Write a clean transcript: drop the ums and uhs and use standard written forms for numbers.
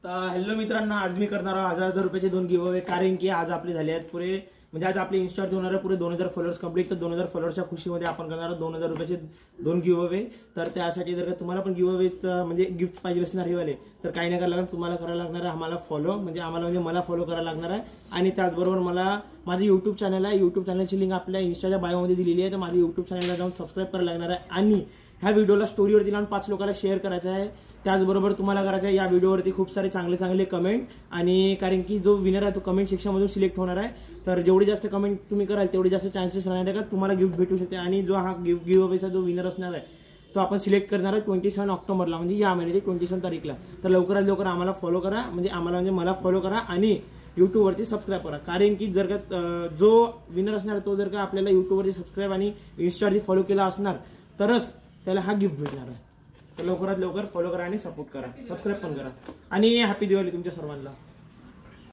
तर हॅलो मित्रांनो, आज मी करणार आहे 1000 रुपयाचे 2 गिव्ह अवे. कारण की आज आपले झाले आहेत पुरे, म्हणजे आज आपले इन्स्टावरती होणार आहे पुरे 2000 फॉलोअर्स कंप्लीट. तर 2000 फॉलोअर्सच्या खुशीमध्ये आपण करणार 2000 रुपयाचे 2 गिव्ह अवे. तर त्यासाठी जर का तुम्हाला पण गिव्ह अवेच म्हणजे गिफ्ट पाहिजे असणार हे वाले, तर काही नाही करायला लागणार, तुम्हाला करायला लागणार आहे आम्हाला फॉलो, म्हणजे मला फॉलो करायला लागणार आहे. आणि त्याचबरोबर मला माझे यूट्यूब चॅनल आहे, यूट्यूब चॅनलची लिंक आपल्या इन्स्टाच्या बायोमध्ये दिलेली आहे. तर माझे यूट्यूब चॅनलला जाऊन सबस्क्राईब करायला लागणार आहे आणि ह्या व्हिडिओला स्टोरीवरती लावून 5 लोकांना शेअर करायचा आहे. त्याचबरोबर तुम्हाला करायचं आहे या व्हिडिओवरती खूप सारे चांगले कमेंट, आणि कारण की जो विनर आहे तो कमेंट सेक्शनमधून सिलेक्ट होणार आहे. तर जेवढी जास्त कमेंट तुम्ही कराल तेवढे जास्त चान्सेस राहणार आहे का तुम्हाला गिफ्ट भेटू शकते. आणि जो हा गिव्ह अवेचा जो विनर असणार आहे तो आपण सिलेक्ट करणार आहे 27 ऑक्टोबरला, म्हणजे या महिन्याची 27 तारीखला. तर लवकरात लवकर आम्हाला फॉलो करा, म्हणजे मला फॉलो करा आणि यूट्यूबवरती सबस्क्राईब करा. कारण की जर का जो विनर असणार तो जर का आपल्याला यूट्यूबवरती सबस्क्राईब आणि इन्स्टावरती फॉलो केला असणार तरच त्याला हा गिफ्ट भेटणार आहे. तर लवकरात लवकर फॉलो करा आणि सपोर्ट करा, सबस्क्राईब पण करा. आणि हॅपी दिवाळी तुमच्या सर्वांना.